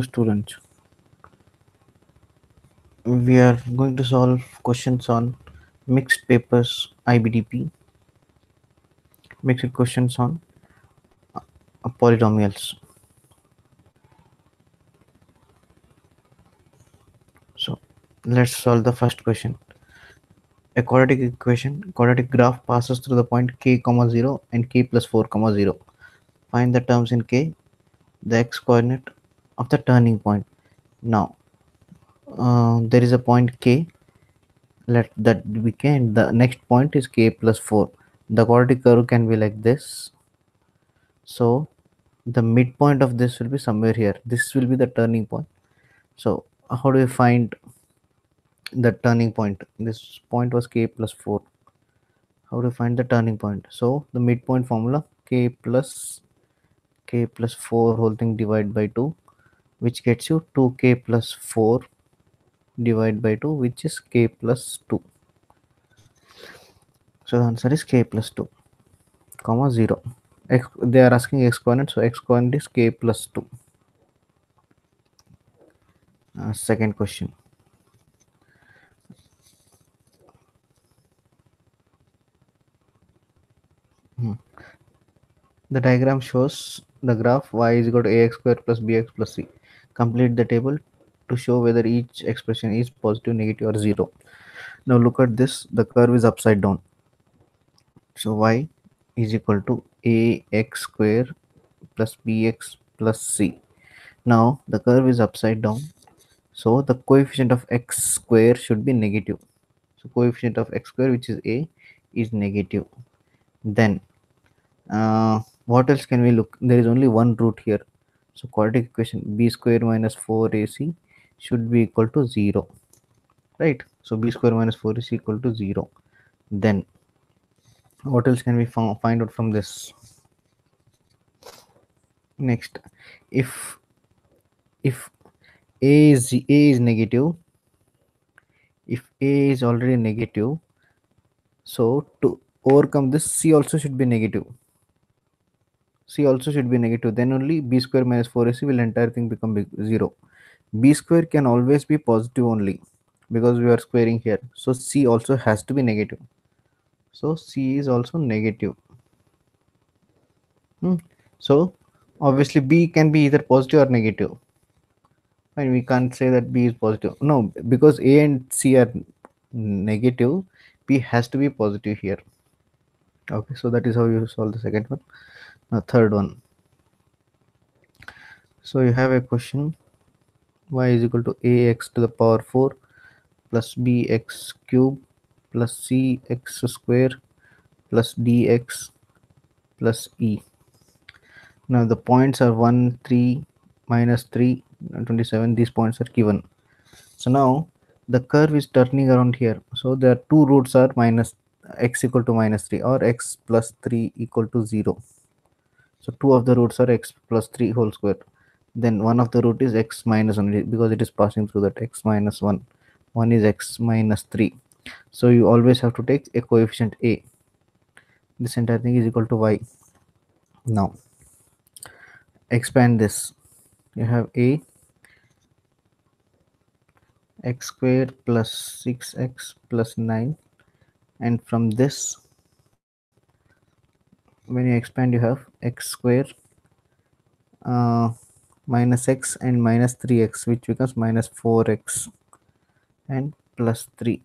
Students, we are going to solve questions on mixed papers IBDP, mixed questions on polynomials. So let's solve the first question. A quadratic equation, quadratic graph passes through the point k comma 0 and k plus 4 comma 0. Find the terms in k, the x coordinate of the turning point. Now there is a point k. Let that we can. The next point is k plus 4. The quadratic curve can be like this. So the midpoint of this will be somewhere here. This will be the turning point. So how do we find the turning point? This point was k plus 4. How do we find the turning point? So the midpoint formula, k plus 4 whole thing divided by 2, which gets you 2k plus 4 divided by 2, which is k plus 2. So the answer is k plus 2 comma 0. They are asking x coordinate, so x coordinate is k plus 2. Second question. The diagram shows the graph y is equal to ax square plus bx plus c. Complete the table to show whether each expression is positive, negative, or 0. Now look at this. The curve is upside down. So y is equal to ax square plus bx plus c. Now the curve is upside down. So the coefficient of x square should be negative. So coefficient of x square, which is a, is negative. Then what else can we look? There is only one root here. So quadratic equation b square minus 4ac should be equal to 0. Right? So b square minus 4 is equal to 0. Then what else can we find out from this? Next, if a is negative, if a is already negative, so to overcome this, c also should be negative. C also should be negative. Then only b square minus 4ac will entire thing become 0. B square can always be positive only because we are squaring here. So C also has to be negative. So C is also negative. So obviously B can be either positive or negative. And we can't say that B is positive. No, because A and C are negative, B has to be positive here. Okay, so that is how you solve the second one. Now third one. So you have a question, y is equal to ax to the power 4 plus bx cube plus cx square plus dx plus e. Now the points are 1, 3, minus 3, and 27. These points are given. So now the curve is turning around here. So there are two roots are minus x equal to minus 3 or x plus 3 equal to 0. So two of the roots are x plus 3 whole square. Then one of the root is x minus 1 because it is passing through that x minus 1. One is x minus 3. So you always have to take a coefficient a. This entire thing is equal to y. Now expand this. You have a x square plus 6x plus 9, and from this when you expand you have x square minus x and minus 3x, which becomes minus 4x and plus 3.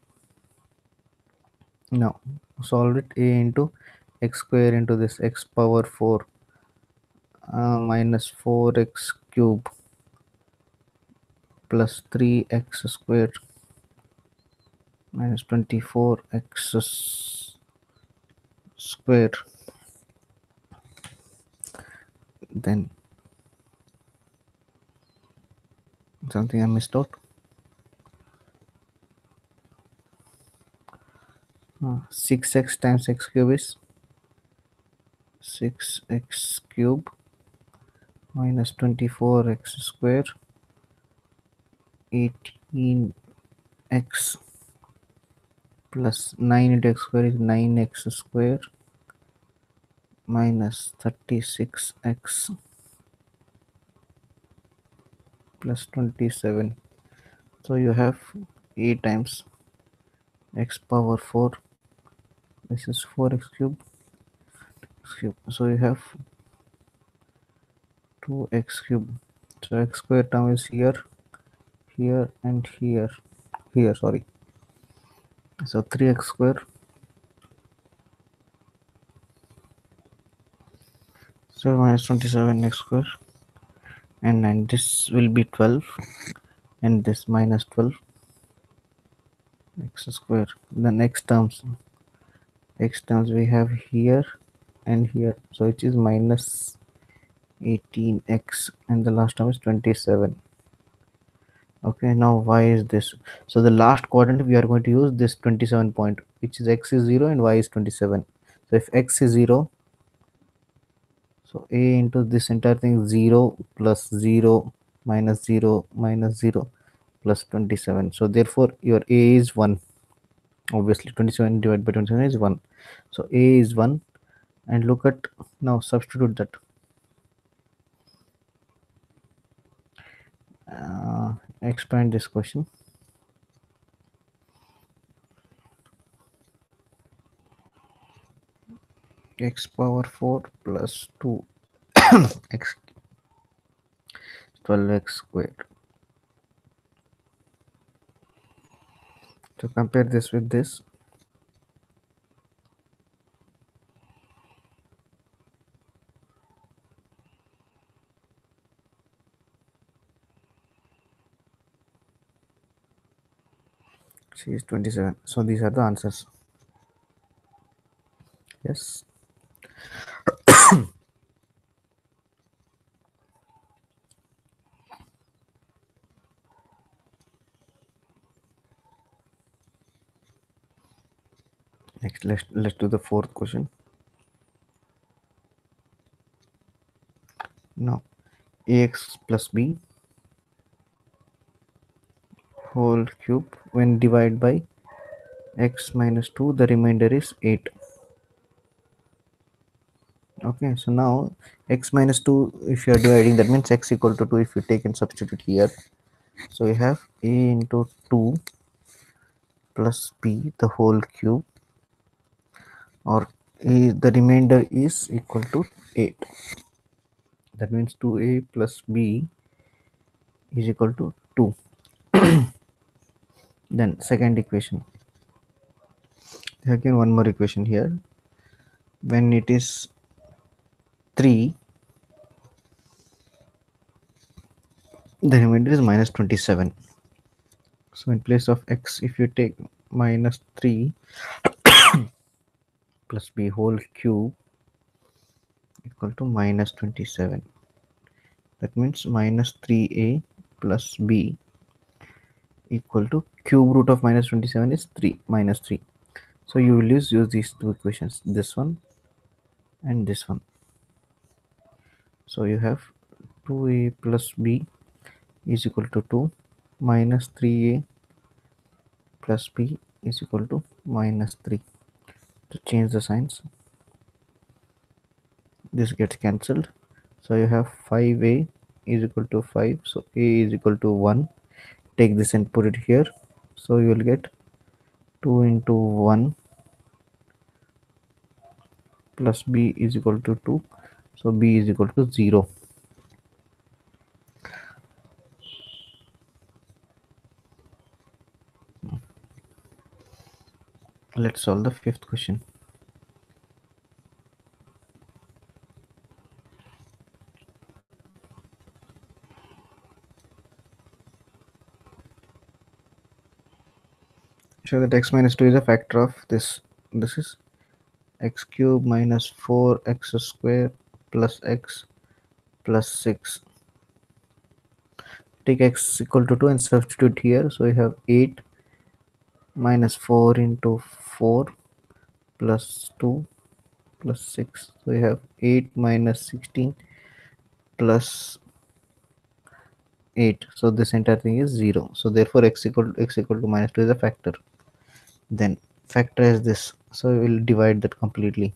Now solve it. A into x square into this x power 4 minus 4x cube plus 3x square minus 24x square. Then something I missed out. 6x times x cube is 6x cube minus 24x square 18x plus 9 into x square is 9x square minus 36x plus 27. So you have a times x power 4. This is 4x cube. So you have 2x cube. So x square term is here, here, and here. Here, sorry. So 3x square. So minus 27 x square, and then this will be 12, and this minus 12 x square. The next terms we have here and here, so it is minus 18x, and the last term is 27. Okay, now why is this? So the last quadrant we are going to use this 27 point, which is x is 0 and y is 27. So if x is 0, so a into this entire thing is 0 plus 0 minus 0 minus 0 plus 27. So therefore your a is 1. Obviously 27 divided by 27 is 1. So a is 1, and look at, now substitute that. Expand this question. X power 4 plus 2 x 12x squared. To compare this with this, C is 27. So these are the answers. Yes. Next, let's do the fourth question. Now ax plus b whole cube, when divided by x minus 2, the remainder is 8. Okay, so now x minus 2, if you are dividing, that means x equal to 2 if you take and substitute here. So we have a into 2 plus b the whole cube, or the remainder is equal to 8. That means 2a plus b is equal to 2. Then second equation, again one more equation here. When it is 3, the remainder is minus 27. So in place of x, if you take minus 3 plus b whole cube equal to minus 27. That means minus 3a plus b equal to cube root of minus 27 is 3 minus 3. So you will use these two equations, this one and this one. So you have 2a plus b is equal to 2 minus 3a plus b is equal to minus 3. To change the signs, this gets cancelled. So you have 5a is equal to 5. So a is equal to 1. Take this and put it here. So you will get 2 into 1 plus b is equal to 2. So b is equal to 0. Let's solve the fifth question. Show that x minus 2 is a factor of this. This is x cube minus 4x square plus x plus 6. Take x equal to 2 and substitute here. So we have 8 minus 4 into 4 plus 2 plus 6. So we have 8 minus 16 plus 8. So this entire thing is 0. So therefore x equal to minus 2 is a factor. Then factorize this. So we will divide that completely.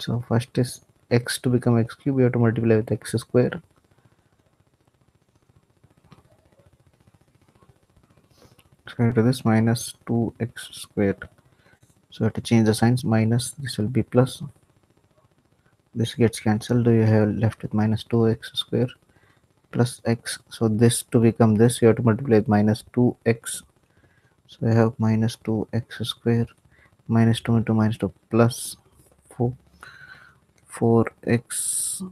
So first is x to become x cube, we have to multiply with x square. So after this minus 2x squared. So we have to change the signs. Minus, this will be plus. This gets cancelled. You have left with minus 2x square plus x. So this to become this, you have to multiply with minus 2x. So I have minus 2x square minus 2 into minus 2 plus 4 4x.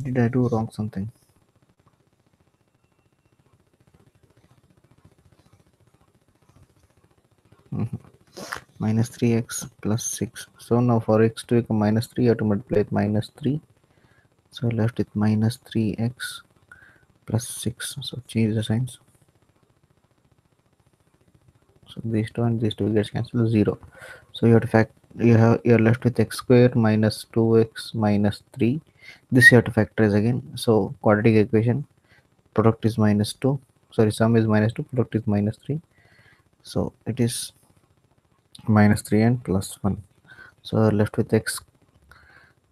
Did I do wrong something? Minus 3x plus 6. So now for x to become minus 3, you have to multiply with minus 3. So left with minus 3x plus 6. So change the signs. So these two and these two gets cancelled, 0. So you have to you're left with x square minus 2x minus 3. This you have to factorize again. So quadratic equation, product is minus 2. Sorry, sum is minus 2, product is minus 3. So it is minus 3 and plus 1. So you're left with x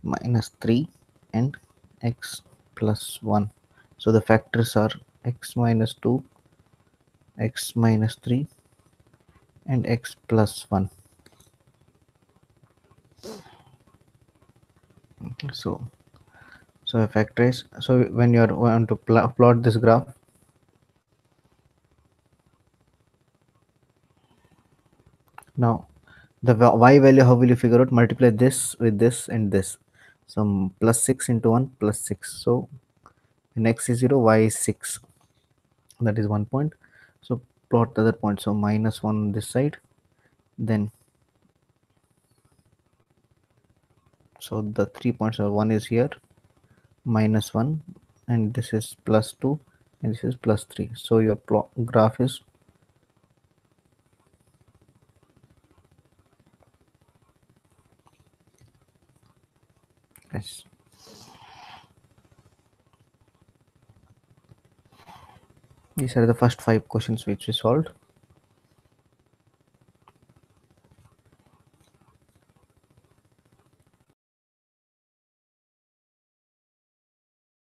minus 3 and x plus 1. So the factors are x minus 2, x minus 3 and x plus 1. So I factorize. So when you want to plot this graph, now the y value, how will you figure out? Multiply this with this and this. So plus 6 into 1 plus 6. So when x is 0, y is 6. That is 1 point. So plot the other point. So minus 1 on this side. Then so the 3 points are, 1 is here, minus 1, and this is plus 2, and this is plus 3. So your graph is yes. These are the first 5 questions which we solved.